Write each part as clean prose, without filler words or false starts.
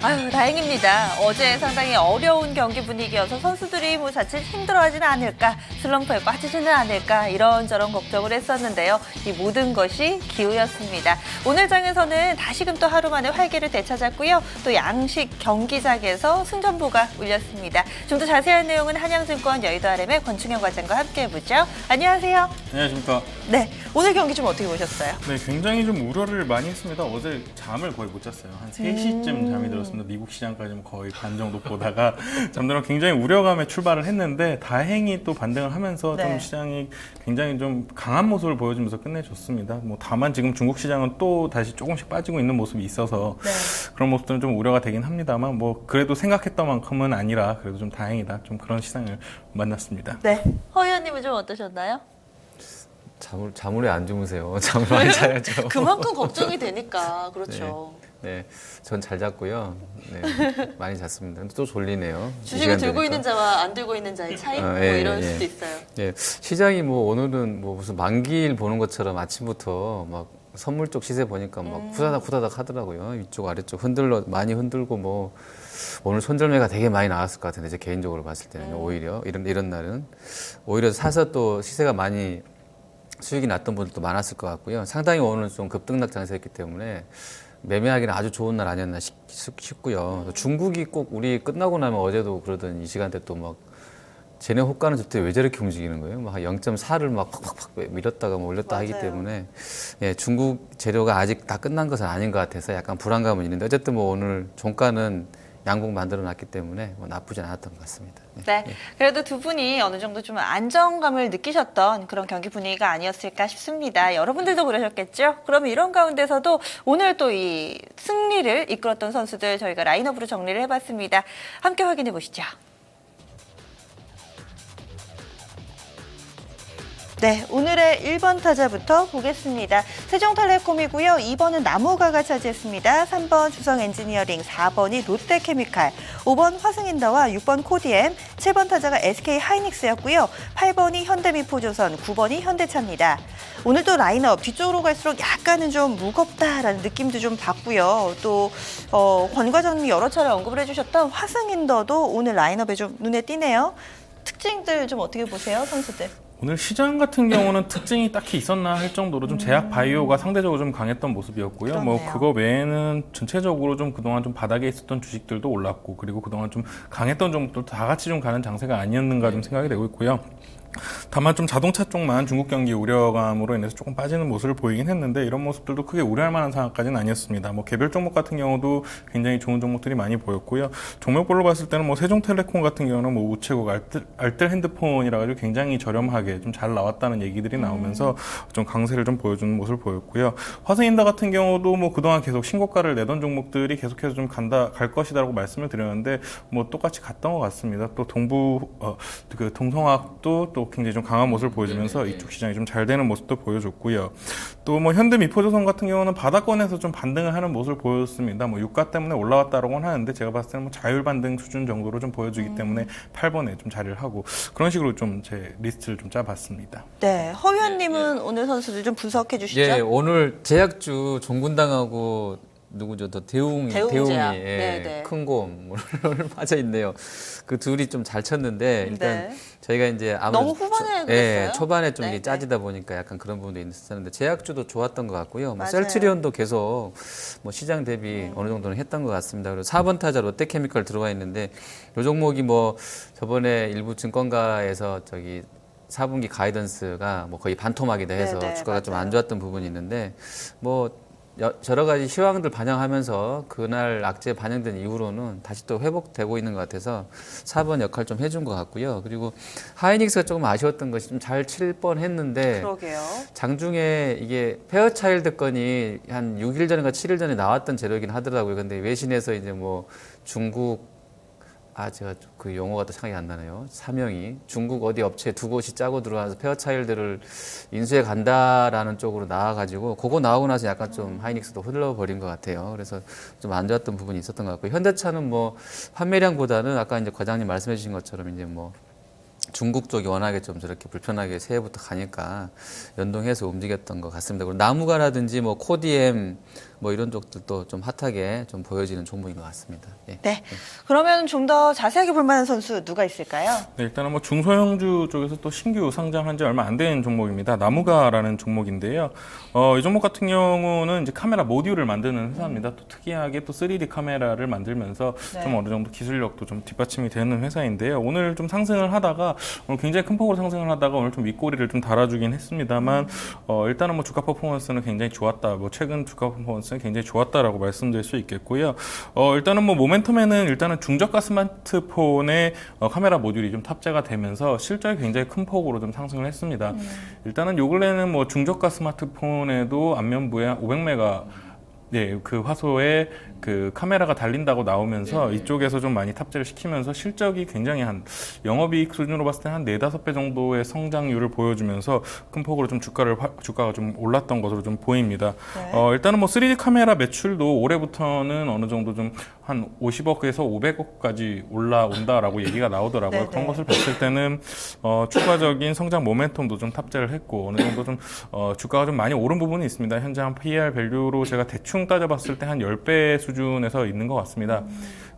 아유, 다행입니다. 어제 상당히 어려운 경기 분위기여서 선수들이 뭐 자칫 힘들어하지는 않을까, 슬럼프에 빠지지는 않을까 이런저런 걱정을 했었는데요. 이 모든 것이 기우였습니다. 오늘 장에서는 다시금 또 하루 만에 활기를 되찾았고요. 또 양식 경기장에서 승전보가 울렸습니다. 좀 더 자세한 내용은 한양증권 여의도 RM의 권충현 과장과 함께 해보죠. 안녕하세요. 안녕하십니까. 네, 오늘 경기 좀 어떻게 보셨어요? 네, 굉장히 좀 우려를 많이 했습니다. 어제 잠을 거의 못 잤어요. 한 3시쯤 잠이 들었습니다. 미국 시장까지 거의 반 정도 보다가 잠들어 굉장히 우려감에 출발을 했는데 다행히 또 반등을 하면서 네. 좀 시장이 굉장히 좀 강한 모습을 보여주면서 끝내줬습니다. 뭐 다만 지금 중국 시장은 또 다시 조금씩 빠지고 있는 모습이 있어서 네. 그런 모습들은 좀 우려가 되긴 합니다만 뭐 그래도 생각했던 만큼은 아니라 그래도 좀 다행이다. 좀 그런 시장을 만났습니다. 네, 허 의원님은 좀 어떠셨나요? 잠을 왜 안 주무세요? 잠을 많이 자야죠. 그만큼 걱정이 되니까 그렇죠. 네, 전 잘 잤고요. 네, 많이 잤습니다. 근데 또 졸리네요. 이 주식을 시간 들고 되니까. 있는 자와 안 들고 있는 자의 차이 뭐 예, 이럴 예. 수도 있어요. 예, 시장이 뭐 오늘은 뭐 무슨 만기일 보는 것처럼 아침부터 막 선물 쪽 시세 보니까 막 후다닥 하더라고요. 위쪽 아래쪽 많이 흔들고 뭐 오늘 손절매가 되게 많이 나왔을 것 같은데 제 개인적으로 봤을 때는 오히려 이런 날은 오히려 사서 또 시세가 많이 수익이 났던 분들도 많았을 것 같고요. 상당히 오늘 좀 급등락 장세였기 때문에 매매하기는 아주 좋은 날 아니었나 싶고요. 중국이 꼭 우리 끝나고 나면 어제도 그러던 이 시간대 또 막 쟤네 호가는 저때 왜 저렇게 움직이는 거예요? 막 0.4를 막 팍팍팍 밀었다가 뭐 올렸다 하기 맞아요. 때문에 예, 중국 재료가 아직 다 끝난 것은 아닌 것 같아서 약간 불안감은 있는데 어쨌든 뭐 오늘 종가는 양봉 만들어 놨기 때문에 뭐 나쁘진 않았던 것 같습니다. 네, 그래도 두 분이 어느 정도 좀 안정감을 느끼셨던 그런 경기 분위기가 아니었을까 싶습니다. 여러분들도 그러셨겠죠? 그럼 이런 가운데서도 오늘 또 이 승리를 이끌었던 선수들 저희가 라인업으로 정리를 해봤습니다. 함께 확인해 보시죠. 네, 오늘의 1번 타자부터 보겠습니다. 세종텔레콤이고요. 2번은 나무가가 차지했습니다. 3번 주성엔지니어링, 4번이 롯데케미칼, 5번 화승인더와 6번 코디엠, 7번 타자가 SK하이닉스였고요. 8번이 현대미포조선, 9번이 현대차입니다. 오늘도 라인업 뒤쪽으로 갈수록 약간은 좀 무겁다라는 느낌도 좀 받고요. 또 권 과장님이 여러 차례 언급을 해주셨던 화승인더도 오늘 라인업에 좀 눈에 띄네요. 특징들 좀 어떻게 보세요, 선수들? 오늘 시장 같은 경우는 특징이 딱히 있었나 할 정도로 좀 제약 바이오가 상대적으로 좀 강했던 모습이었고요. 그렇네요. 뭐 그거 외에는 전체적으로 좀 그동안 좀 바닥에 있었던 주식들도 올랐고 그리고 그동안 좀 강했던 종목들도 다 같이 좀 가는 장세가 아니었는가 좀 생각이 되고 있고요. 다만 좀 자동차 쪽만 중국 경기 우려감으로 인해서 조금 빠지는 모습을 보이긴 했는데 이런 모습들도 크게 우려할 만한 상황까지는 아니었습니다. 뭐 개별 종목 같은 경우도 굉장히 좋은 종목들이 많이 보였고요. 종목별로 봤을 때는 뭐 세종텔레콤 같은 경우는 뭐 우체국 알뜰 핸드폰이라 가지고 굉장히 저렴하게 좀 잘 나왔다는 얘기들이 나오면서 좀 강세를 좀 보여주는 모습을 보였고요. 화승인더 같은 경우도 뭐 그동안 계속 신고가를 내던 종목들이 계속해서 좀 갈 것이다라고 말씀을 드렸는데 뭐 똑같이 갔던 것 같습니다. 또 동성학도 또 굉장히 좀 강한 모습을 보여주면서 이쪽 시장이 좀 잘 되는 모습도 보여줬고요. 또 뭐 현대미포조선 같은 경우는 바닥권에서 좀 반등을 하는 모습을 보였습니다. 뭐 유가 때문에 올라왔다라고는 하는데 제가 봤을 때는 뭐 자율 반등 수준 정도로 좀 보여주기 때문에 8번에 좀 자리를 하고 그런 식으로 좀 제 리스트를 좀 짜봤습니다. 네, 허 의원님은 오늘 선수들 좀 분석해 주시죠. 예, 오늘 제약주 종군당하고 누구죠? 또 대웅이 대웅제약. 예, 네네. 큰곰 빠져 있네요. 그 둘이 좀 잘 쳤는데 일단 네. 저희가 이제 아무래도 너무 후반에 예, 그랬어요? 초반에 좀 네, 이게 짜지다 보니까 약간 그런 부분도 있었는데 제약주도 좋았던 것 같고요. 뭐 맞아요. 셀트리온도 계속 뭐 시장 대비 어느 정도는 했던 것 같습니다. 그리고 4번 타자 롯데케미칼 들어가 있는데 이 종목이 뭐 저번에 일부 증권가에서 저기 4분기 가이던스가 뭐 거의 반토막이다 해서 네네, 주가가 좀 맞아요. 안 좋았던 부분이 있는데 뭐 여러 가지 시황들 반영하면서 그날 악재 반영된 이후로는 다시 또 회복되고 있는 것 같아서 4번 역할 좀 해준 것 같고요. 그리고 하이닉스가 조금 아쉬웠던 것이 좀 잘 칠 뻔했는데 그러게요. 장중에 이게 페어차일드 건이 한 6일 전인가 7일 전에 나왔던 재료이긴 하더라고요. 근데 외신에서 이제 뭐 중국 제가 그 용어가 또 생각이 안 나네요. 사명이 중국 어디 업체 두 곳이 짜고 들어와서 페어차일드를 인수해 간다라는 쪽으로 나와가지고 그거 나오고 나서 약간 좀 하이닉스도 흘러버린 것 같아요. 그래서 좀 안 좋았던 부분이 있었던 것 같고 현대차는 뭐 판매량보다는 아까 이제 과장님 말씀해 주신 것처럼 이제 뭐 중국 쪽이 워낙에 좀 저렇게 불편하게 새해부터 가니까 연동해서 움직였던 것 같습니다. 그리고 나무가라든지 뭐 코디엠 뭐 이런 쪽들도 좀 핫하게 좀 보여지는 종목인 것 같습니다. 예. 네. 그러면 좀 더 자세하게 볼 만한 선수 누가 있을까요? 네, 일단은 뭐 중소형주 쪽에서 또 신규 상장한 지 얼마 안 된 종목입니다. 나무가라는 종목인데요. 이 종목 같은 경우는 이제 카메라 모듈을 만드는 회사입니다. 또 특이하게 또 3D 카메라를 만들면서 네. 좀 어느 정도 기술력도 좀 뒷받침이 되는 회사인데요. 오늘 좀 상승을 하다가 오늘 굉장히 큰 폭으로 상승을 하다가 오늘 좀 윗꼬리를 좀 달아주긴 했습니다만 일단은 뭐 주가 퍼포먼스는 굉장히 좋았다. 뭐 최근 주가 퍼포먼스는 굉장히 좋았다라고 말씀드릴 수 있겠고요. 일단은 뭐 모멘텀에는 일단은 중저가 스마트폰의 카메라 모듈이 좀 탑재가 되면서 실적이 굉장히 큰 폭으로 좀 상승을 했습니다. 일단은 요 근래는 뭐 중저가 스마트폰에도 앞면부에 500메가 그 화소에 그 카메라가 달린다고 나오면서 이쪽에서 좀 많이 탑재를 시키면서 실적이 굉장히 한 영업이익 수준으로 봤을 때 한 4-5배 정도의 성장률을 보여주면서 큰 폭으로 좀 주가가 좀 올랐던 것으로 좀 보입니다. 네. 일단은 뭐 3D 카메라 매출도 올해부터는 어느 정도 좀 한 50억에서 500억까지 올라온다라고 얘기가 나오더라고요. 네, 그런 네. 것을 봤을 때는 추가적인 성장 모멘텀도 좀 탑재를 했고 어느 정도 좀 주가가 좀 많이 오른 부분이 있습니다. 현재 한 PER 밸류로 제가 대충 따져봤을 때 한 10배 수준에서 있는 것 같습니다.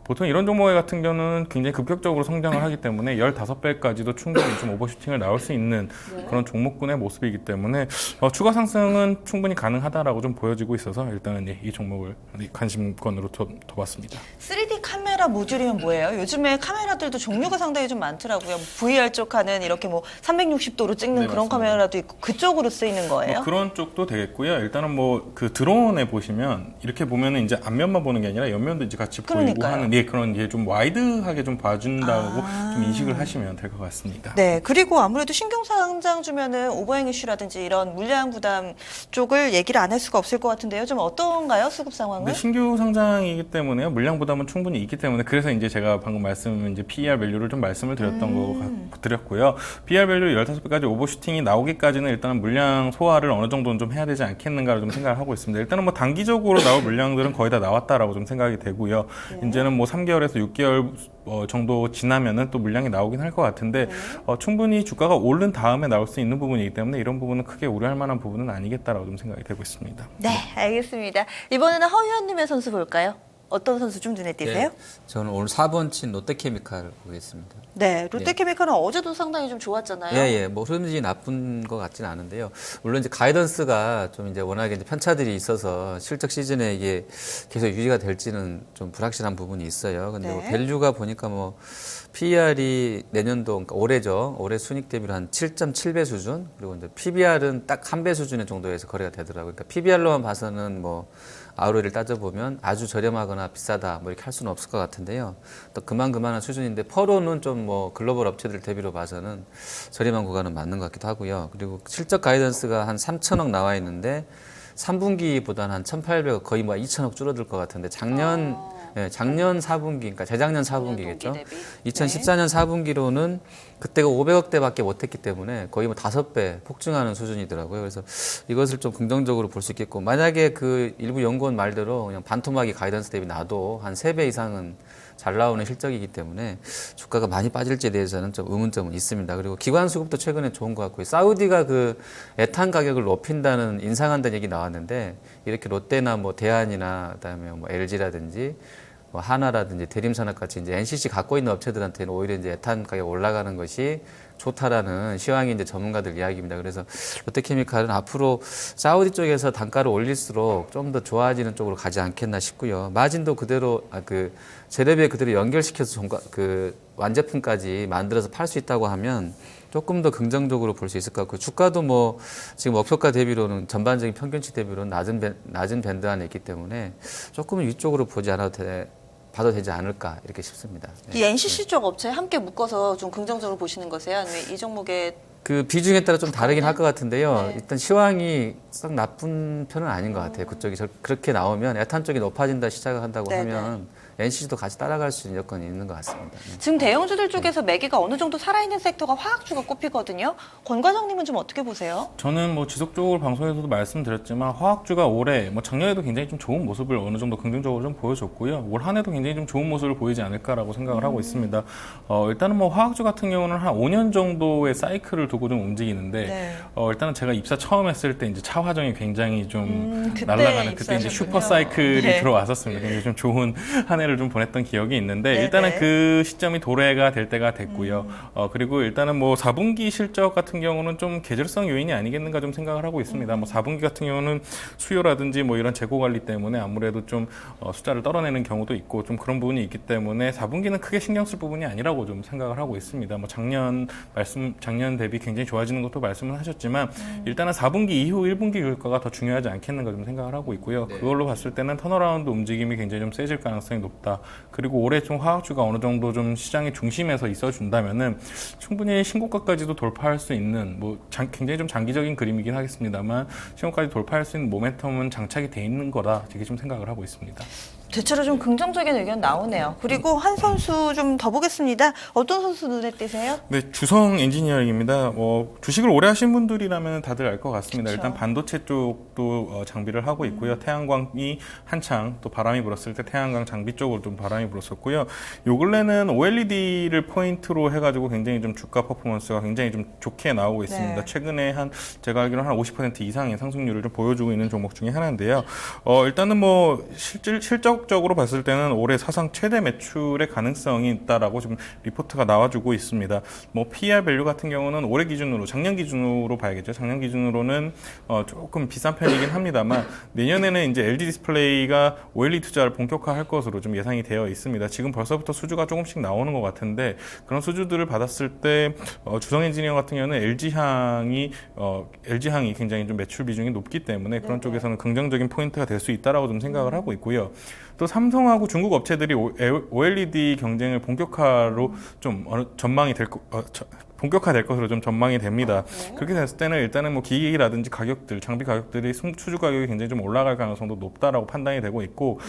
보통 이런 종목 같은 경우는 굉장히 급격적으로 성장을 하기 때문에 15배까지도 충분히 좀 오버슈팅을 나올 수 있는 그런 종목군의 모습이기 때문에 추가 상승은 충분히 가능하다라고 좀 보여지고 있어서 일단은 이 종목을 관심권으로 둬봤습니다. 3D 카메라 모듈이면 뭐예요? 요즘에 카메라들도 종류가 상당히 좀 많더라고요. VR 쪽 하는 이렇게 뭐 360도로 찍는 네, 그런 맞습니다. 카메라도 있고 그쪽으로 쓰이는 거예요? 뭐 그런 쪽도 되겠고요. 일단은 뭐 그 드론에 보시면 이렇게 보면은 이제 앞면만 보는 게 아니라 옆면도 이제 같이 보이고 그러니까요. 하는 그런 좀 와이드하게 좀 봐준다고 좀 인식을 하시면 될 것 같습니다. 네, 그리고 아무래도 신규 상장 주면은 오버행 이슈라든지 이런 물량 부담 쪽을 얘기를 안 할 수가 없을 것 같은데요. 좀 어떤가요, 수급 상황은? 근데 신규 상장이기 때문에요. 물량 부담은 충분히 있기 때문에 그래서 이제 제가 방금 이제 PER 밸류를 좀 말씀을 드렸고요. PER 밸류 15배까지 오버슈팅이 나오기까지는 일단 물량 소화를 어느 정도는 좀 해야 되지 않겠는가를 좀 생각을 하고 있습니다. 일단은 뭐 단기적으로 나올 물량들은 거의 다 나왔다라고 좀 생각이 되고요. 이제는 뭐 3개월에서 6개월 정도 지나면은 또 물량이 나오긴 할 것 같은데 충분히 주가가 오른 다음에 나올 수 있는 부분이기 때문에 이런 부분은 크게 우려할 만한 부분은 아니겠다라고 좀 생각이 되고 있습니다. 네, 알겠습니다. 이번에는 허위원님의 선수 볼까요? 어떤 선수 좀 눈에 띄세요? 저는 오늘 4번 친 롯데케미칼 보겠습니다. 네, 롯데케미칼은 어제도 상당히 좀 좋았잖아요. 예. 뭐 흐름이 나쁜 것 같지는 않은데요. 물론 이제 가이던스가 좀 이제 워낙에 이제 편차들이 있어서 실적 시즌에 이게 계속 유지가 될지는 좀 불확실한 부분이 있어요. 근데 네. 뭐 밸류가 보니까 뭐 PER이 내년도, 그러니까 올해죠. 올해 순익 대비로 한 7.7배 수준, 그리고 이제 PBR은 딱 1배 수준의 정도에서 거래가 되더라고요. 그러니까 PBR로만 봐서는 뭐 ROE를 따져보면 아주 저렴하거나 비싸다 뭐 이렇게 할 수는 없을 것 같은데요. 또 그만한 수준인데 퍼로는 좀 뭐 글로벌 업체들 대비로 봐서는 저렴한 구간은 맞는 것 같기도 하고요. 그리고 실적 가이던스가 한 3천억 나와 있는데 3분기보다는 한 1,800억, 거의 뭐 2천억 줄어들 것 같은데 작년 4분기, 그러니까 재작년 4분기겠죠. 2014년 4분기로는 그때가 500억대밖에 못했기 때문에 거의 뭐 5배 폭증하는 수준이더라고요. 그래서 이것을 좀 긍정적으로 볼 수 있겠고, 만약에 그 일부 연구원 말대로 그냥 반토막이 가이던스 대비 나도 한 3배 이상은 잘 나오는 실적이기 때문에 주가가 많이 빠질지에 대해서는 좀 의문점은 있습니다. 그리고 기관 수급도 최근에 좋은 것 같고요. 사우디가 그 에탄 가격을 높인다는, 인상한다는 얘기 나왔는데, 이렇게 롯데나 뭐 대한이나 그다음에 뭐 LG라든지 뭐 하나라든지 대림산업같이 이제 NCC 갖고 있는 업체들한테는 오히려 이제 에탄 가격 올라가는 것이 좋다라는 시황이 이제 전문가들 이야기입니다. 그래서 롯데케미칼은 앞으로 사우디 쪽에서 단가를 올릴수록 좀 더 좋아지는 쪽으로 가지 않겠나 싶고요. 마진도 그대로 재료비에 그대로 연결시켜서 그 완제품까지 만들어서 팔 수 있다고 하면 조금 더 긍정적으로 볼 수 있을 것 같고, 주가도 뭐 지금 목표가 대비로는 전반적인 평균치 대비로는 낮은 밴드 안에 있기 때문에 조금은 위쪽으로 보지 않아도 봐도 되지 않을까 이렇게 싶습니다. 이 NCC 쪽 업체 함께 묶어서 좀 긍정적으로 보시는 거세요? 아니면 이 종목에 그 비중에 따라 좀 다르긴 할 것 같은데요. 네. 일단 시황이 썩 나쁜 편은 아닌 것 같아요. 그쪽이 그렇게 나오면 에탄 쪽이 높아진다 시작을 한다고 네네. 하면 NC도 같이 따라갈 수 있는 여건이 있는 것 같습니다. 네. 지금 대형주들 쪽에서 매기가 어느 정도 살아있는 섹터가 화학주가 꼽히거든요. 권 과장님은 좀 어떻게 보세요? 저는 뭐 지속적으로 방송에서도 말씀드렸지만 화학주가 올해 뭐 작년에도 굉장히 좀 좋은 모습을 어느 정도 긍정적으로 좀 보여줬고요. 올 한 해도 굉장히 좀 좋은 모습을 보이지 않을까라고 생각을 하고 있습니다. 일단은 뭐 화학주 같은 경우는 한 5년 정도의 사이클을 두고 좀 움직이는데 네. 일단은 제가 입사 처음 했을 때 이제 차 화정이 굉장히 좀 그때 날아가는 그때 이제 입사하셨군요. 슈퍼 사이클이 네. 들어왔었습니다. 굉장히 좀 좋은 한 해를 좀 보냈던 기억이 있는데 네, 일단은 네. 그 시점이 도래가 될 때가 됐고요. 그리고 일단은 뭐 4분기 실적 같은 경우는 좀 계절성 요인이 아니겠는가 좀 생각을 하고 있습니다. 뭐 4분기 같은 경우는 수요라든지 뭐 이런 재고 관리 때문에 아무래도 좀 숫자를 떨어내는 경우도 있고 좀 그런 부분이 있기 때문에 4분기는 크게 신경 쓸 부분이 아니라고 좀 생각을 하고 있습니다. 뭐 작년 대비 굉장히 좋아지는 것도 말씀을 하셨지만 일단은 4분기 이후 1분기 효과가 더 중요하지 않겠는가 좀 생각을 하고 있고요. 네. 그걸로 봤을 때는 턴어라운드 움직임이 굉장히 좀 세질 가능성이 높다. 그리고 올해 좀 화학주가 어느 정도 좀 시장의 중심에서 있어준다면은 충분히 신고가까지도 돌파할 수 있는 뭐 굉장히 좀 장기적인 그림이긴 하겠습니다만 신고까지 돌파할 수 있는 모멘텀은 장착이 돼 있는 거다. 이렇게 좀 생각을 하고 있습니다. 대체로 좀 긍정적인 의견 나오네요. 그리고 한 선수 좀 더 보겠습니다. 어떤 선수 눈에 띄세요? 네, 주성 엔지니어링입니다. 주식을 오래 하신 분들이라면 다들 알 것 같습니다. 그쵸. 일단 반도체 쪽도 장비를 하고 있고요. 태양광이 한창 또 바람이 불었을 때 태양광 장비 쪽으로 좀 바람이 불었었고요. 요 근래는 OLED를 포인트로 해가지고 굉장히 좀 주가 퍼포먼스가 굉장히 좀 좋게 나오고 있습니다. 네. 최근에 제가 알기로는 한 50% 이상의 상승률을 좀 보여주고 있는 종목 중에 하나인데요. 일단은 뭐 실적적으로 봤을 때는 올해 사상 최대 매출의 가능성이 있다라고 지금 리포트가 나와주고 있습니다. 뭐 PER 밸류 같은 경우는 올해 기준으로 작년 기준으로 봐야겠죠. 작년 기준으로는 조금 비싼 편이긴 합니다만 내년에는 이제 LG 디스플레이가 OLED 투자를 본격화할 것으로 좀 예상이 되어 있습니다. 지금 벌써부터 수주가 조금씩 나오는 것 같은데 그런 수주들을 받았을 때 주성 엔지니어 같은 경우는 LG향이 굉장히 좀 매출 비중이 높기 때문에 그런 쪽에서는 긍정적인 포인트가 될 수 있다라고 좀 생각을 하고 있고요. 또 삼성하고 중국 업체들이 OLED 경쟁을 본격화로 좀 본격화될 것으로 좀 전망이 됩니다. 그렇게 됐을 때는 일단은 뭐 기기라든지 장비 가격들이 수주 가격이 굉장히 좀 올라갈 가능성도 높다라고 판단이 되고 있고,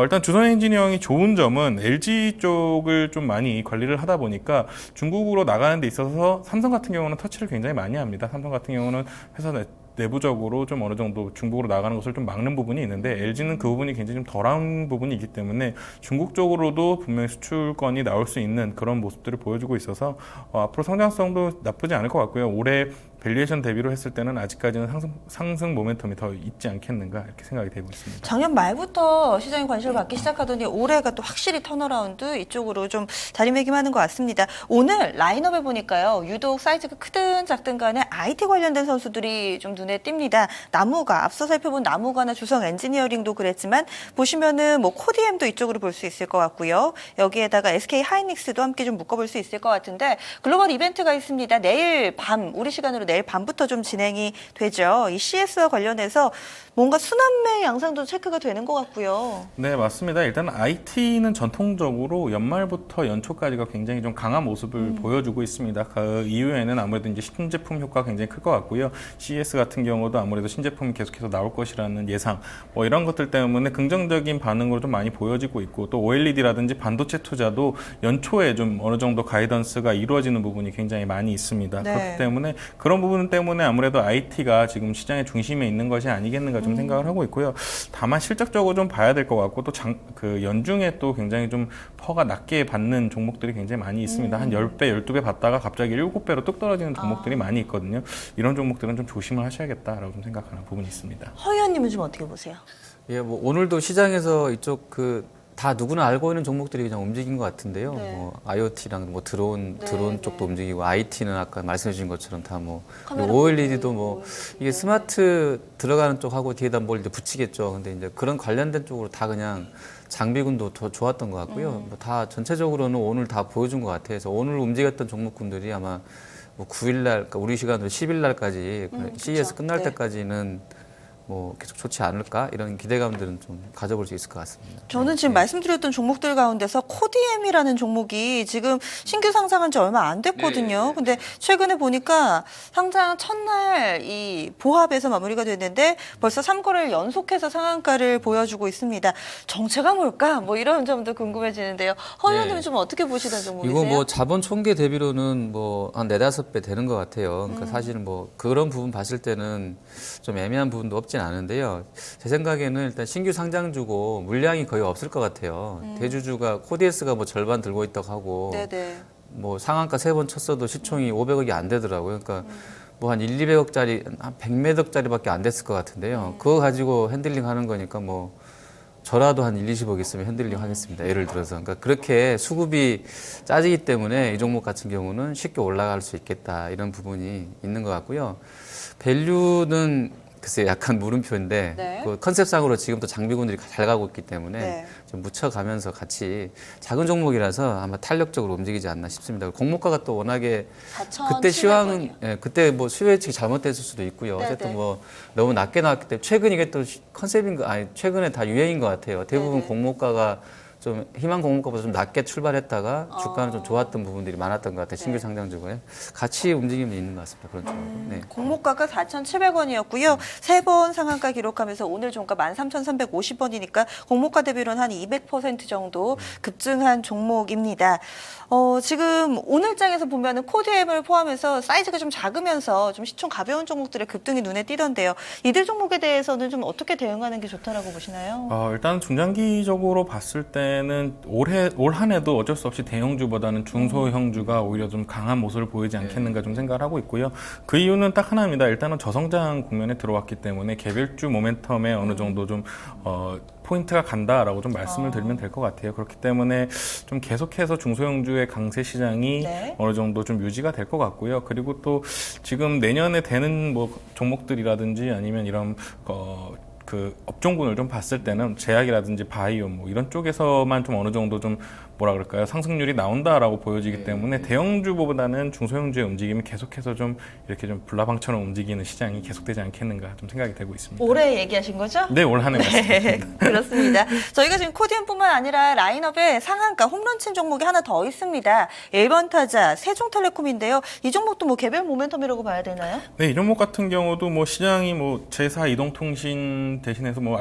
일단 주성 엔지니어링이 좋은 점은 LG 쪽을 좀 많이 관리를 하다 보니까 중국으로 나가는 데 있어서 삼성 같은 경우는 터치를 굉장히 많이 합니다. 삼성 같은 경우는 회사 내부적으로 좀 어느 정도 중국으로 나가는 것을 좀 막는 부분이 있는데 LG는 그 부분이 굉장히 좀 덜한 부분이 있기 때문에 중국 쪽으로도 분명히 수출권이 나올 수 있는 그런 모습들을 보여주고 있어서 앞으로 성장성도 나쁘지 않을 것 같고요. 올해 밸류에이션 대비로 했을 때는 아직까지는 상승 모멘텀이 더 있지 않겠는가 이렇게 생각이 되고 있습니다. 작년 말부터 시장에 관심을 받기 시작하더니 올해가 또 확실히 턴어라운드 이쪽으로 좀 자리매김하는 것 같습니다. 오늘 라인업에 보니까요. 유독 사이즈가 크든 작든 간에 IT 관련된 선수들이 좀 눈에 띕니다. 나무가 앞서 살펴본 나무가나 주성 엔지니어링도 그랬지만 보시면은 뭐 코디엠도 이쪽으로 볼 수 있을 것 같고요. 여기에다가 SK 하이닉스도 함께 좀 묶어볼 수 있을 것 같은데 글로벌 이벤트가 있습니다. 내일 밤 우리 시간으로 내일 밤부터 좀 진행이 되죠. 이 CS와 관련해서 뭔가 순환매 양상도 체크가 되는 것 같고요. 네, 맞습니다. 일단 IT는 전통적으로 연말부터 연초까지가 굉장히 좀 강한 모습을 보여주고 있습니다. 그 이후에는 아무래도 이제 신제품 효과가 굉장히 클 것 같고요. CS 같은 경우도 아무래도 신제품이 계속해서 나올 것이라는 예상, 뭐 이런 것들 때문에 긍정적인 반응으로 좀 많이 보여지고 있고 또 OLED라든지 반도체 투자도 연초에 좀 어느 정도 가이던스가 이루어지는 부분이 굉장히 많이 있습니다. 네. 그렇기 때문에 그런 부분 때문에 아무래도 IT가 지금 시장의 중심에 있는 것이 아니겠는가 좀 생각을 하고 있고요. 다만 실적적으로 좀 봐야 될 것 같고 또 그 연중에 또 굉장히 좀 퍼가 낮게 받는 종목들이 굉장히 많이 있습니다. 한 10배, 12배 받다가 갑자기 7배로 뚝 떨어지는 종목들이 많이 있거든요. 이런 종목들은 좀 조심을 하셔야겠다라고 좀 생각하는 부분이 있습니다. 허 의원님은 좀 어떻게 보세요? 예, 뭐 오늘도 시장에서 이쪽 다 누구나 알고 있는 종목들이 그냥 움직인 것 같은데요. 네. 뭐 IoT랑 뭐 드론 쪽도 움직이고 IT 는 아까 말씀해 주신 것처럼 다 뭐 카메라 OLED도 뭐 이게 스마트 들어가는 쪽하고 뒤에다 뭘 이제 붙이겠죠. 근데 이제 그런 관련된 쪽으로 다 그냥 장비군도 더 좋았던 것 같고요. 뭐 다 전체적으로는 오늘 다 보여준 것 같아요. 그래서 오늘 움직였던 종목군들이 아마 뭐 9일 날, 그러니까 우리 시간으로 10일 날까지 CES 그쵸. 끝날 네. 때까지는 뭐 계속 좋지 않을까 이런 기대감들은 좀 가져볼 수 있을 것 같습니다. 저는 지금 말씀드렸던 종목들 가운데서 코디엠이라는 종목이 지금 신규 상장한 지 얼마 안 됐거든요. 근데 최근에 보니까 상장 첫날 이 보합에서 마무리가 됐는데 벌써 3거래를 연속해서 상한가를 보여주고 있습니다. 정체가 뭘까? 뭐 이런 점도 궁금해지는데요. 허 의원님은 좀 어떻게 보시던 종목이세요? 이거 뭐 자본 총계 대비로는 뭐 한 4-5배 되는 것 같아요. 그러니까 사실은 뭐 그런 부분 봤을 때는 좀 애매한 부분도 없진 않은데요. 제 생각에는 일단 신규 상장주고 물량이 거의 없을 것 같아요. 대주주가 코디에스가 뭐 절반 들고 있다고 하고 네네. 뭐 상한가 3번 쳤어도 시총이 500억이 안 되더라고요. 그러니까 뭐 한 1-200억짜리 한 100몇 억짜리밖에 안 됐을 것 같은데요. 그거 가지고 핸들링 하는 거니까 뭐 저라도 한 1-20억 있으면 핸들링 하겠습니다. 예를 들어서. 그러니까 그렇게 수급이 짜지기 때문에 이 종목 같은 경우는 쉽게 올라갈 수 있겠다. 이런 부분이 있는 것 같고요. 밸류는 글쎄 약간 물음표인데 네. 그 컨셉상으로 지금도 장비군들이 잘 가고 있기 때문에 네. 좀 묻혀가면서 같이 작은 종목이라서 아마 탄력적으로 움직이지 않나 싶습니다. 공모가가 또 워낙에 그때 시황은 예, 그때 뭐 수요 예측이 잘못됐을 수도 있고요. 네네. 어쨌든 뭐 너무 낮게 나왔기 때문에 최근 이게 또 컨셉인 거 아니 최근에 다 유행인 것 같아요. 대부분 네네. 공모가가 좀 희망 공모가보다 좀 낮게 출발했다가 주가는 좀 좋았던 부분들이 많았던 것 같아요. 신규 상장주고요. 같이 움직임이 있는 것 같습니다. 그런 쪽으로. 네. 공모가가 4,700원이었고요. 세 번 상한가 기록하면서 오늘 종가 13,350원이니까 공모가 대비로는 한 200% 정도 급증한 종목입니다. 지금 오늘장에서 보면은 코디엠을 포함해서 사이즈가 좀 작으면서 좀 시총 가벼운 종목들의 급등이 눈에 띄던데요. 이들 종목에 대해서는 좀 어떻게 대응하는 게 좋다라고 보시나요? 일단 중장기적으로 봤을 때는 올 한 해도 어쩔 수 없이 대형주보다는 중소형주가 오히려 좀 강한 모습을 보이지 않겠는가 좀 생각을 하고 있고요. 그 이유는 딱 하나입니다. 일단은 저성장 국면에 들어왔기 때문에 개별주 모멘텀에 어느 정도 좀 포인트가 간다라고 좀 말씀을 드리면 될 것 같아요. 그렇기 때문에 좀 계속해서 중소형주의 강세 시장이 네. 어느 정도 좀 유지가 될 것 같고요. 그리고 또 지금 내년에 되는 뭐 종목들이라든지 아니면 이런 그 업종군을 좀 봤을 때는 제약이라든지 바이오 뭐 이런 쪽에서만 좀 어느 정도 좀 뭐라 그럴까요? 상승률이 나온다라고 보여지기 때문에 대형주보다는 중소형주의 움직임이 계속해서 좀 이렇게 좀 불나방처럼 움직이는 시장이 계속되지 않겠는가 좀 생각이 되고 있습니다. 올해 얘기하신 거죠? 네, 올 한 해 맞습니다. 네, 그렇습니다. 저희가 지금 코디엠뿐만 아니라 라인업에 상한가 홈런 친 종목이 하나 더 있습니다. 1번 타자 세종텔레콤인데요. 이 종목도 뭐 개별 모멘텀이라고 봐야 되나요? 네, 이 종목 같은 경우도 뭐 시장이 뭐 제4 이동통신 대신해서 뭐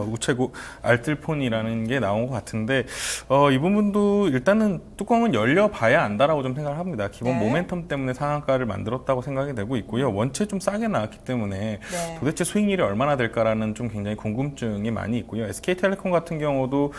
우체국 알뜰폰이라는 게 나온 것 같은데 이 부분도 일단은 뚜껑은 열려봐야 안다라고 좀 생각을 합니다. 기본 네. 모멘텀 때문에 상한가를 만들었다고 생각이 되고 있고요. 원체 좀 싸게 나왔기 때문에 네. 도대체 수익률이 얼마나 될까라는 좀 굉장히 궁금증이 많이 있고요. SK텔레콤 같은 경우도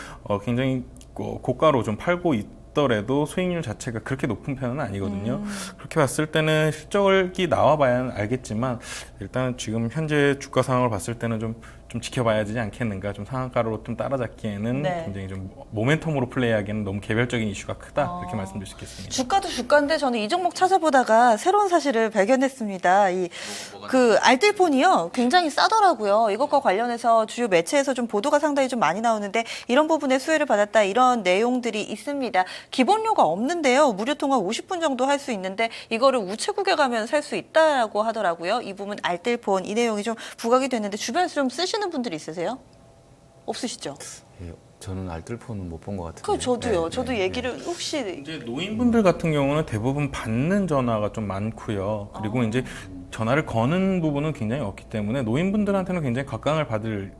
굉장히 고가로 좀 팔고 있더라도 수익률 자체가 그렇게 높은 편은 아니거든요. 그렇게 봤을 때는 실적이 나와봐야 알겠지만 일단 지금 현재 주가 상황을 봤을 때는 좀 지켜봐야 되지 않겠는가. 좀 상한가로 좀 따라잡기에는 네. 굉장히 좀 모멘텀으로 플레이하기에는 너무 개별적인 이슈가 크다. 이렇게 말씀드릴 수 있겠습니다. 주가도 주가인데 저는 이 종목 찾아보다가 새로운 사실을 발견했습니다. 그 알뜰폰이요 굉장히 싸더라고요. 이것과 관련해서 주요 매체에서 좀 보도가 상당히 좀 많이 나오는데 이런 부분에 수혜를 받았다 이런 내용들이 있습니다. 기본료가 없는데요. 무료 통화 50분 정도 할 수 있는데 이거를 우체국에 가면 살 수 있다라고 하더라고요. 이 부분 알뜰폰 이 내용이 좀 부각이 됐는데 주변에서 좀 쓰시는 분들 있으세요? 없으시죠? 예, 저는 알뜰폰은 못 본 것 같은데. 그 저도요. 네, 저도 네, 얘기를 혹시 이제 노인분들 같은 경우는 대부분 받는 전화가 좀 많고요. 그리고 이제 전화를 거는 부분은 굉장히 없기 때문에 노인분들한테는 굉장히 각광을 받을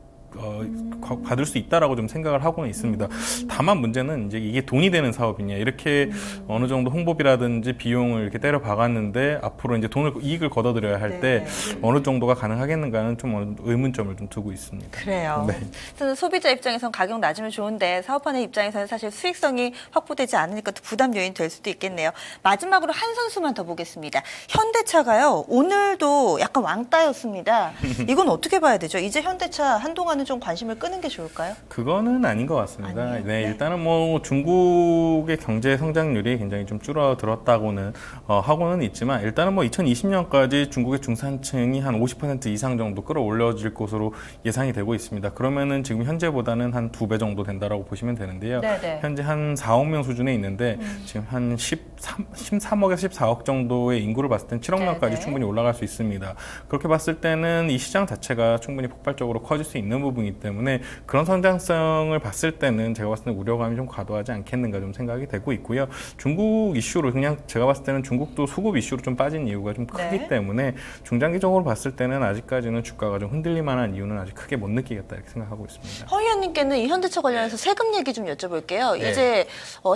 수 있다라고 좀 생각을 하고는 있습니다. 다만 문제는 이제 이게 돈이 되는 사업이냐 이렇게 어느 정도 홍보비라든지 비용을 이렇게 때려 박았는데 앞으로 이제 이익을 걷어들여야 할 때 어느 정도가 가능하겠는가는 좀 의문점을 좀 두고 있습니다. 그래요. 네. 저는 소비자 입장에선 가격 낮으면 좋은데 사업하는 입장에서는 사실 수익성이 확보되지 않으니까 또 부담 요인 될 수도 있겠네요. 마지막으로 한 선수만 더 보겠습니다. 현대차가요. 오늘도 약간 왕따였습니다. 이건 어떻게 봐야 되죠? 이제 현대차 한동안은 중국과는 좀 관심을 끄는 게 좋을까요? 그거는 아닌 것 같습니다. 아니에요? 네, 네. 일단은 뭐 중국의 경제 성장률이 굉장히 좀 줄어들었다고는 하고는 있지만 일단은 뭐 2020년까지 중국의 중산층이 한 50% 이상 정도 끌어올려질 것으로 예상이 되고 있습니다. 그러면은 지금 현재보다는 한 2배 정도 된다라고 보시면 되는데요. 네네. 현재 한 4억 명 수준에 있는데 지금 한 13억에서 14억 정도의 인구를 봤을 땐 7억 명까지 네네. 충분히 올라갈 수 있습니다. 그렇게 봤을 때는 이 시장 자체가 충분히 폭발적으로 커질 수 있는 부분이기 때문에 그런 성장성을 봤을 때는 제가 봤을 때는 우려감이 좀 과도하지 않겠는가 좀 생각이 되고 있고요. 중국 이슈로 그냥 제가 봤을 때는 중국도 수급 이슈로 좀 빠진 이유가 좀 크기 네. 때문에 중장기적으로 봤을 때는 아직까지는 주가가 좀 흔들릴 만한 이유는 아직 크게 못 느끼겠다 이렇게 생각하고 있습니다. 허 의원님께는 이 현대차 관련해서 세금 얘기 좀 여쭤볼게요. 네. 이제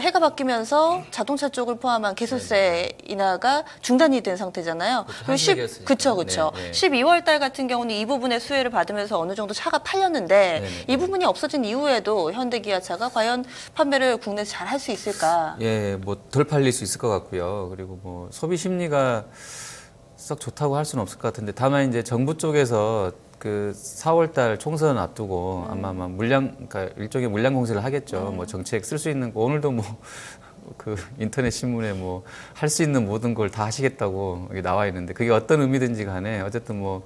해가 바뀌면서 자동차 쪽을 포함한 개소세 인하가 중단이 된 상태잖아요. 그리고 그쵸. 네, 네. 12월 달 같은 경우는 이 부분의 수혜를 받으면서 어느 정도 차가 팔렸는데 네, 네. 이 부분이 없어진 이후에도 현대기아차가 과연 판매를 국내에서 잘 할 수 있을까? 예, 뭐 덜 팔릴 수 있을 것 같고요. 그리고 뭐 소비 심리가 썩 좋다고 할 수는 없을 것 같은데 다만 이제 정부 쪽에서 그 4월달 총선 앞두고 아마 그러니까 일종의 물량 공세를 하겠죠. 뭐 정책 쓸 수 있는 거 오늘도 뭐 그 인터넷 신문에 뭐 할 수 있는 모든 걸 다 하시겠다고 여기 나와 있는데 그게 어떤 의미든지 간에 어쨌든 뭐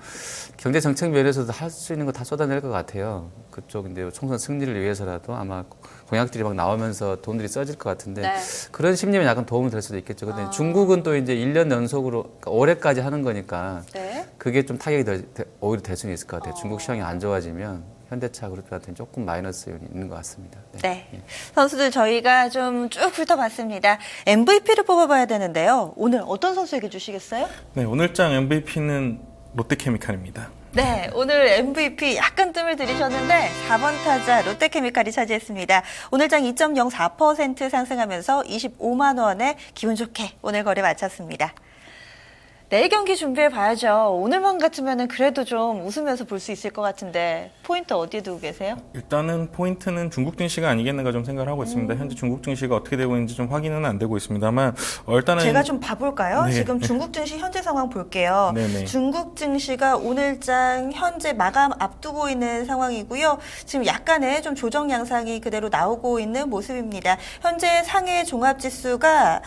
경제 정책 면에서도 할 수 있는 거 다 쏟아낼 것 같아요. 그쪽 이제 총선 승리를 위해서라도 아마 공약들이 막 나오면서 돈들이 써질 것 같은데 네. 그런 심리면 약간 도움이 될 수도 있겠죠. 근데 중국은 또 이제 1년 연속으로 그러니까 올해까지 하는 거니까 네. 그게 좀 타격이 오히려 될 수는 있을 것 같아요. 중국 시장이 안 좋아지면 현대차 그룹들한테는 조금 마이너스 요인이 있는 것 같습니다. 네. 선수들 저희가 좀 쭉 훑어봤습니다. MVP를 뽑아봐야 되는데요. 오늘 어떤 선수에게 주시겠어요? 네, 오늘장 MVP는 롯데케미칼입니다. 네, 오늘 MVP 약간 뜸을 들이셨는데 4번 타자 롯데케미칼이 차지했습니다. 오늘 장 2.04% 상승하면서 25만 원에 기분 좋게 오늘 거래 마쳤습니다. 내일 경기 준비해 봐야죠. 오늘만 같으면 그래도 좀 웃으면서 볼 수 있을 것 같은데 포인트 어디에 두고 계세요? 일단은 포인트는 중국 증시가 아니겠는가 좀 생각을 하고 있습니다. 현재 중국 증시가 어떻게 되고 있는지 좀 확인은 안 되고 있습니다만 일단은 제가 좀 봐볼까요? 네. 지금 중국 증시 현재 상황 볼게요. 네네. 중국 증시가 오늘장 현재 마감 앞두고 있는 상황이고요. 지금 약간의 좀 조정 양상이 그대로 나오고 있는 모습입니다. 현재 상해 종합지수가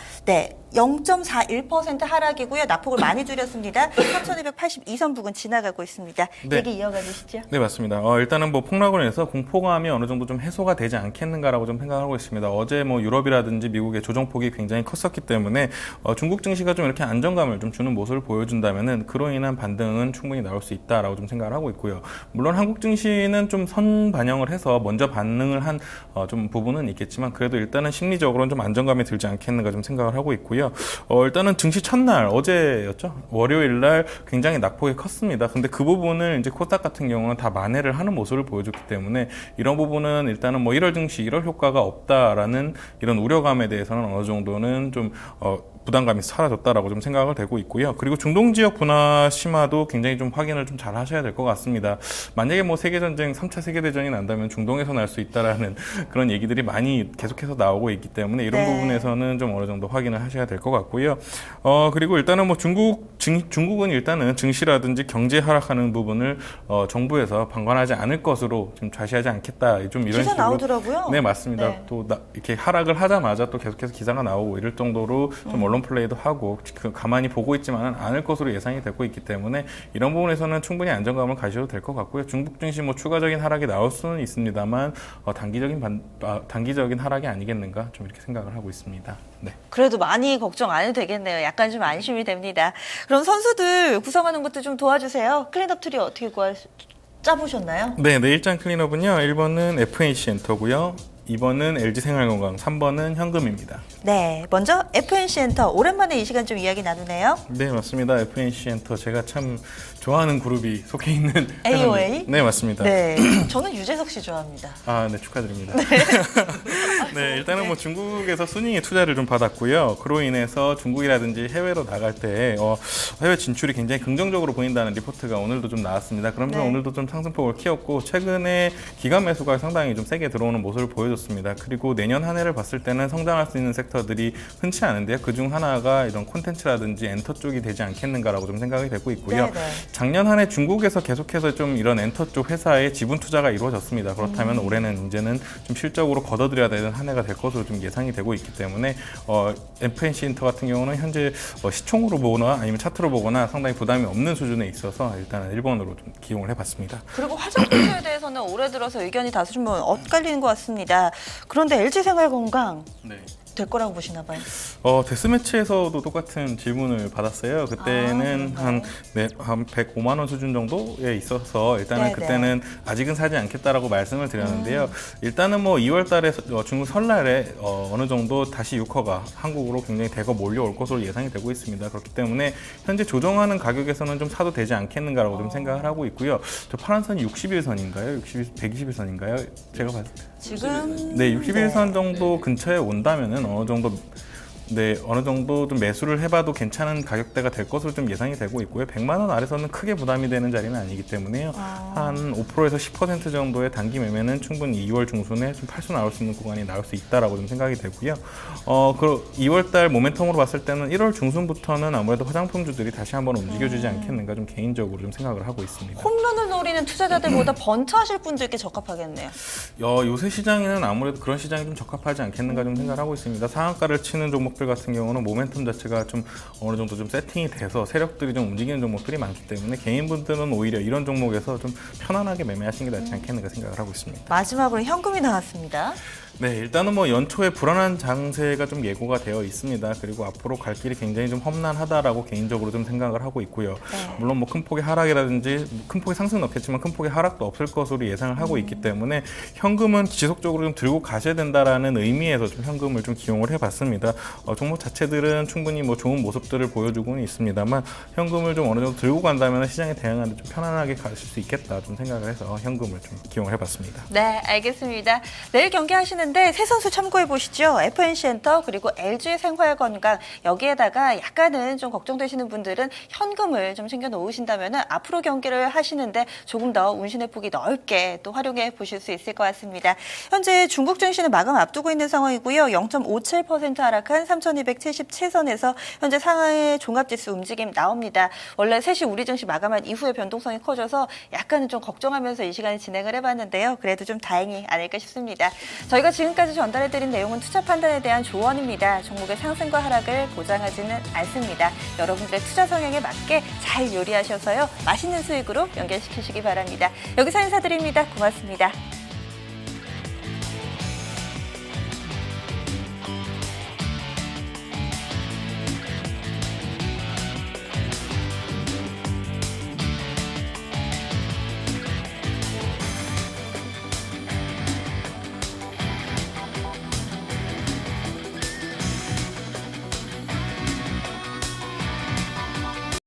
0.41% 하락이고요. 낙폭을 많이 줄였습니다. 3,282선 부근 지나가고 있습니다. 네. 얘기 이어가 주시죠. 네, 맞습니다. 일단은 뭐 폭락으로 인해서 공포감이 어느 정도 좀 해소가 되지 않겠는가라고 좀 생각하고 있습니다. 어제 뭐 유럽이라든지 미국의 조정폭이 굉장히 컸었기 때문에 중국 증시가 좀 이렇게 안정감을 좀 주는 모습을 보여준다면은 그로 인한 반등은 충분히 나올 수 있다라고 좀 생각을 하고 있고요. 물론 한국 증시는 좀 선 반영을 해서 먼저 반응을 한 좀 부분은 있겠지만 그래도 일단은 심리적으로는 좀 안정감이 들지 않겠는가 좀 생각을 하고 있고요. 일단은 증시 첫날 어제였죠. 월요일 날 굉장히 낙폭이 컸습니다. 근데 그 부분을 이제 코스닥 같은 경우는 다 만회를 하는 모습을 보여줬기 때문에 이런 부분은 일단은 뭐 1월 증시 1월 효과가 없다라는 이런 우려감에 대해서는 어느 정도는 좀 부담감이 사라졌다라고 좀 생각을 되고 있고요. 그리고 중동 지역 분화 심화도 굉장히 좀 확인을 좀 잘 하셔야 될 것 같습니다. 만약에 뭐 세계전쟁 3차 세계대전이 난다면 중동에서 날 수 있다라는 그런 얘기들이 많이 계속해서 나오고 있기 때문에 이런 네. 부분에서는 좀 어느 정도 확인을 하셔야 될 것 같고요. 그리고 일단은 뭐 중국은 일단은 증시라든지 경제 하락하는 부분을 정부에서 방관하지 않을 것으로 좀 좌시하지 않겠다. 좀 이런 기사 식으로 나오더라고요. 네, 맞습니다. 네. 또 이렇게 하락을 하자마자 또 계속해서 기사가 나오고 이럴 정도로 좀 언론 플레이도 하고 가만히 보고 있지만은 않을 것으로 예상이 되고 있기 때문에 이런 부분에서는 충분히 안정감을 가지셔도 될 것 같고요. 중국 증시 뭐 추가적인 하락이 나올 수는 있습니다만 단기적인 하락이 아니겠는가 좀 이렇게 생각을 하고 있습니다. 네. 그래도 많이 걱정 안 해도 되겠네요. 약간 좀 안심이 됩니다. 그럼 선수들 구성하는 것도 좀 도와주세요. 클린업 트리 어떻게 짜보셨나요? 네, 내일장 클린업은요. 1번은 FNC 엔터고요. 2번은 LG생활건강, 3번은 현금입니다. 네, 먼저 FNC 엔터 오랜만에 이 시간 좀 이야기 나누네요. 네, 맞습니다. FNC 엔터 제가 참 좋아하는 그룹이 속해 있는 AOA? 네, 맞습니다. 네, 저는 유재석 씨 좋아합니다. 네, 축하드립니다. 네, 일단은 뭐 중국에서 순위에 투자를 좀 받았고요. 그로 인해서 중국이라든지 해외로 나갈 때 해외 진출이 굉장히 긍정적으로 보인다는 리포트가 오늘도 좀 나왔습니다. 그러면서 네. 오늘도 좀 상승폭을 키웠고 최근에 기관 매수가 상당히 좀 세게 들어오는 모습을 보여줬습니다. 이루어졌습니다. 그리고 내년 한 해를 봤을 때는 성장할 수 있는 섹터들이 흔치 않은데요. 그중 하나가 이런 콘텐츠라든지 엔터 쪽이 되지 않겠는가라고 좀 생각이 되고 있고요. 네네. 작년 한 해 중국에서 계속해서 좀 이런 엔터 쪽 회사의 지분 투자가 이루어졌습니다. 그렇다면 올해는 이제는 좀 실적으로 걷어들여야 되는 한 해가 될 것으로 좀 예상이 되고 있기 때문에 FNC 인터 같은 경우는 현재 시총으로 보거나 아니면 차트로 보거나 상당히 부담이 없는 수준에 있어서 일단은 1번으로 좀 기용을 해봤습니다. 그리고 화장품에 대해서는 올해 들어서 의견이 다소 좀 엇갈리는 것 같습니다. 그런데 LG생활건강 네. 될 거라고 보시나 봐요. 데스매치에서도 똑같은 질문을 받았어요. 그때는 한 105만 원 수준 정도에 있어서 일단은 네네. 그때는 아직은 사지 않겠다라고 말씀을 드렸는데요. 일단은 뭐 2월 달에 중국 설날에 어느 정도 다시 유커가 한국으로 굉장히 대거 몰려올 것으로 예상이 되고 있습니다. 그렇기 때문에 현재 조정하는 가격에서는 좀 사도 되지 않겠는가라고 좀 생각을 하고 있고요. 저 파란 선이 60일선인가요? 120일선인가요? 제가 봤을 때. 지금 네, 61선 정도 근처에 온다면은 어느 정도 좀 매수를 해봐도 괜찮은 가격대가 될 것으로 좀 예상이 되고 있고요. 100만 원 아래서는 크게 부담이 되는 자리는 아니기 때문에요. 한 5%에서 10% 정도의 단기 매매는 충분히 2월 중순에 좀 팔수 나올 수 있는 구간이 나올 수 있다라고 좀 생각이 되고요. 2월 달 모멘텀으로 봤을 때는 1월 중순부터는 아무래도 화장품주들이 다시 한번 움직여주지 않겠는가 좀 개인적으로 좀 생각을 하고 있습니다. 홈런을 노리는 투자자들보다 번트하실 분들께 적합하겠네요. 요새 시장에는 아무래도 그런 시장이 좀 적합하지 않겠는가 좀 생각을 하고 있습니다. 상한가를 치는 종목들 같은 경우는 모멘텀 자체가 좀 어느 정도 좀 세팅이 돼서 세력들이 좀 움직이는 종목들이 많기 때문에 개인분들은 오히려 이런 종목에서 좀 편안하게 매매하시는 게 낫지 않겠는가 생각을 하고 있습니다. 마지막으로 현금이 나왔습니다. 네, 일단은 뭐 연초에 불안한 장세가 좀 예고가 되어 있습니다. 그리고 앞으로 갈 길이 굉장히 좀 험난하다라고 개인적으로 좀 생각을 하고 있고요. 네. 물론 뭐 큰 폭의 하락이라든지 큰 폭의 상승은 없겠지만 큰 폭의 하락도 없을 것으로 예상을 하고 있기 때문에 현금은 지속적으로 좀 들고 가셔야 된다라는 의미에서 좀 현금을 좀 기용을 해봤습니다. 종목 자체들은 충분히 뭐 좋은 모습들을 보여주고는 있습니다만 현금을 좀 어느 정도 들고 간다면 시장에 대응하는 데 좀 편안하게 가실 수 있겠다 좀 생각을 해서 현금을 좀 기용을 해봤습니다. 네, 알겠습니다. 내일 경기하시는데 세 선수 참고해 보시죠. FNC 엔터 그리고 LG 생활건강 여기에다가 약간은 좀 걱정되시는 분들은 현금을 좀 챙겨 놓으신다면 앞으로 경기를 하시는데 조금 더 운신의 폭이 넓게 또 활용해 보실 수 있을 것 같습니다. 현재 중국 증시는 마감 앞두고 있는 상황이고요. 0.57% 하락한 3,277선에서 현재 상하이 종합지수 움직임 나옵니다. 원래 3시 우리 증시 마감한 이후에 변동성이 커져서 약간은 좀 걱정하면서 이 시간에 진행을 해봤는데요. 그래도 좀 다행이 아닐까 싶습니다. 저희가 지금까지 전달해드린 내용은 투자 판단에 대한 조언입니다. 종목의 상승과 하락을 보장하지는 않습니다. 여러분들의 투자 성향에 맞게 잘 요리하셔서요. 맛있는 수익으로 연결시키시기 바랍니다. 여기서 인사드립니다. 고맙습니다.